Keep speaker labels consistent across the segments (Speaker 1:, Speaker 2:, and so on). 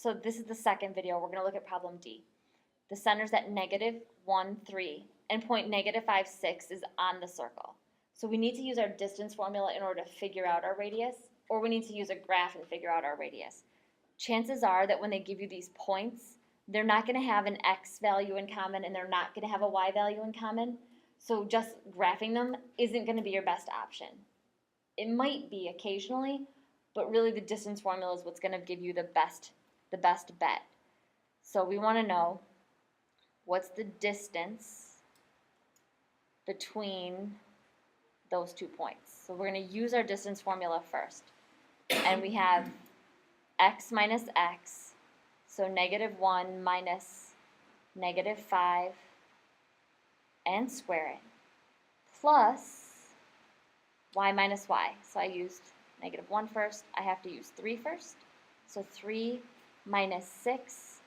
Speaker 1: So this is the second video. We're going to look at problem D. The center's at -1, 3, and point -5, 6 is on the circle. So we need to use our distance formula in order to figure out our radius, or we need to use a graph and figure out our radius. Chances are that when they give you these points, they're not going to have an x value in common and they're not going to have a y value in common. So just graphing them isn't going to be your best option. It might be occasionally, but really the distance formula is what's going to give you the best bet. So we want to know what's the distance between those 2 points. So we're going to use our distance formula first. And we have x minus x, so -1 minus -5, and square it, plus y minus y. So I used -1 first. I have to use 3 first. So 3 minus 6,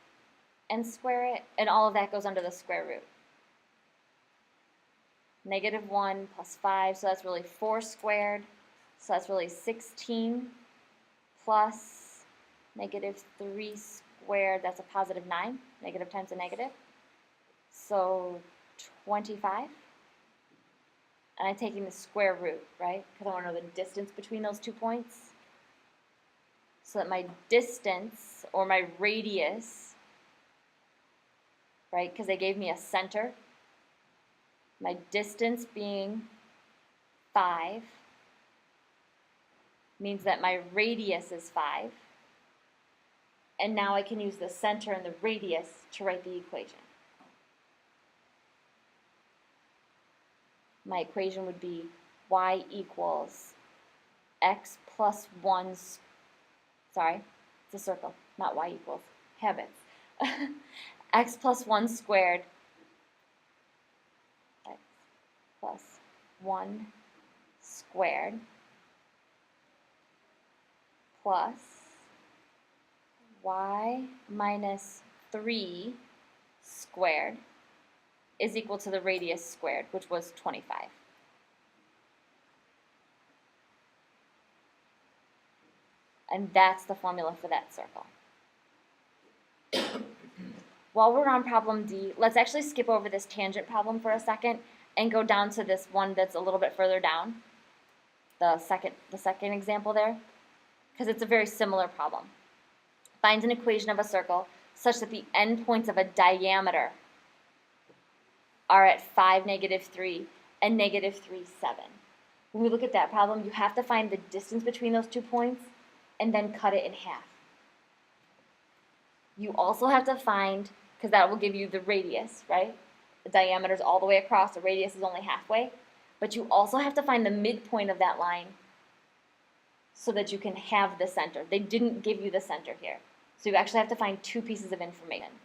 Speaker 1: and square it, and all of that goes under the square root. -1 plus 5, so that's really 4 squared, so that's really 16, plus -3 squared, that's a +9, negative times a negative, so 25. And I'm taking the square root, right, because I want to know the distance between those 2 points. So that my distance, or my radius, right, because they gave me a center, my distance being 5 means that my radius is 5. And now I can use the center and the radius to write the equation. My equation would be y equals x plus 1, sorry, it's a circle, not y equals, habits. X plus 1 squared, x plus 1 squared, plus y minus 3 squared is equal to the radius squared, which was 25. And that's the formula for that circle. While we're on problem D, let's actually skip over this tangent problem for a second and go down to this one that's a little bit further down, the second example there, because it's a very similar problem. Find an equation of a circle such that the endpoints of a diameter are at 5, -3, and -3, 7. When we look at that problem, you have to find the distance between those 2 points and then cut it in half. You also have to find, because that will give you the radius, right? The diameter is all the way across, the radius is only halfway. But you also have to find the midpoint of that line so that you can have the center. They didn't give you the center here. So you actually have to find 2 pieces of information.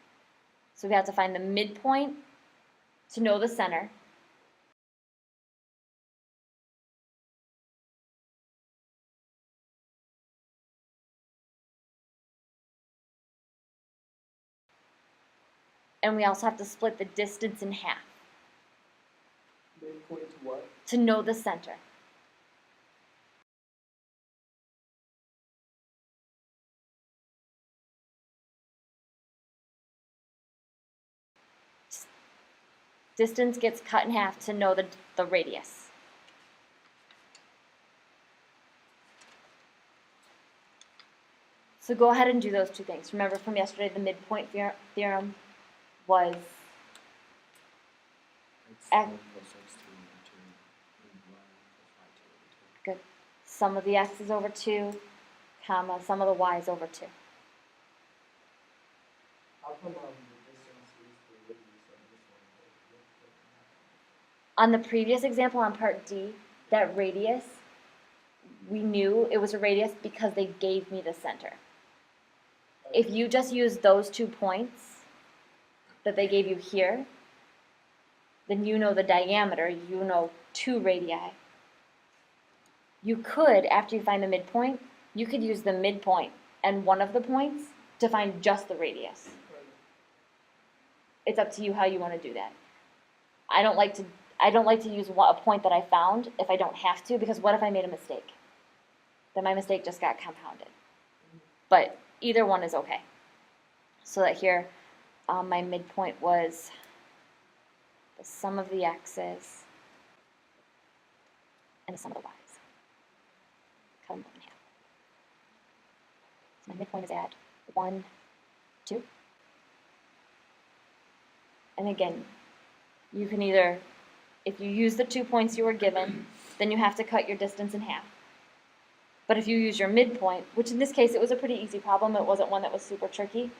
Speaker 1: So we have to find the midpoint to know the center. And we also have to split the distance in half.
Speaker 2: Midpoint to what?
Speaker 1: To know the center. Distance gets cut in half to know the radius. So go ahead and do those 2 things. Remember from yesterday, the midpoint theorem was
Speaker 2: X1 plus X2 over 2 and Y plus Y2 over 2.
Speaker 1: good. Sum of the x's over 2, comma, sum of the y's over 2.
Speaker 2: How come the distance is the radius of this one?
Speaker 1: On the previous example on part D, that radius, we knew it was a radius because they gave me the center. If you just use those 2 points that they gave you here, then you know the diameter, you know 2 radii. You could, after you find the midpoint, you could use the midpoint and one of the points to find just the radius. It's up to you how you want to do that. I don't like to use a point that I found if I don't have to, because what if I made a mistake? Then my mistake just got compounded. But either one is okay. So that here, my midpoint was the sum of the x's and the sum of the y's. Cut them both in half. So my midpoint is at 1, 2. And again, you can either, if you use the 2 points you were given, then you have to cut your distance in half. But if you use your midpoint, which in this case it was a pretty easy problem, it wasn't one that was super tricky,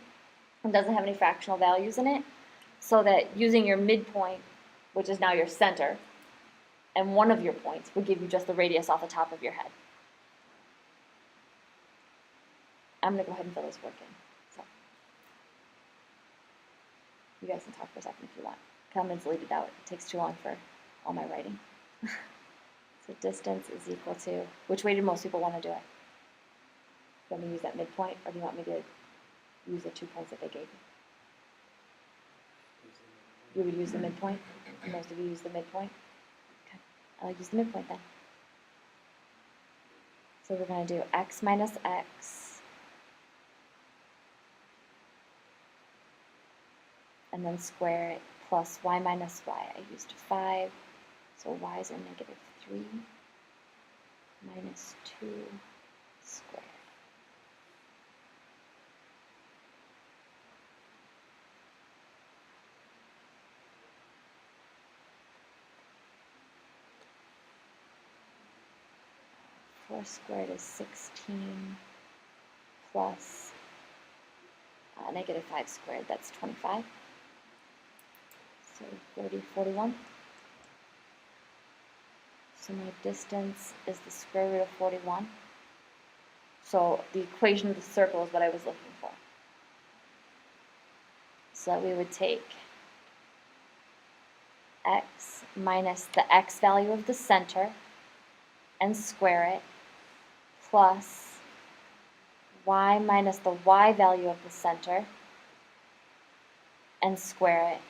Speaker 1: it doesn't have any fractional values in it, so that using your midpoint, which is now your center, and one of your points would give you just the radius off the top of your head. I'm going to go ahead and fill this work in. So, you guys can talk for a second if you want. Comments leave it out. It takes too long for all my writing. So distance is equal to, which way do most people want to do it? Do you want me to use that midpoint, or do you want me to use the 2 points that they gave you? You would use the midpoint? Most of you use the midpoint? Okay, I'll use the midpoint then. So we're going to do x minus x, and then square it, plus y minus y. I used 5, so y's are negative 3 minus 2 squared. Four squared is 16 plus negative 5 squared, that's 25. So 30, 41. So my distance is the square root of 41. So the equation of the circle is what I was looking for. So that we would take x minus the x value of the center and square it, plus y minus the y value of the center and square it,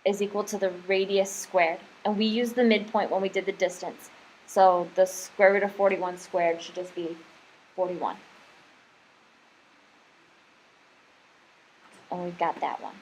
Speaker 1: is equal to the radius squared. And we used the midpoint when we did the distance. So the square root of 41 squared should just be 41. And we've got that one.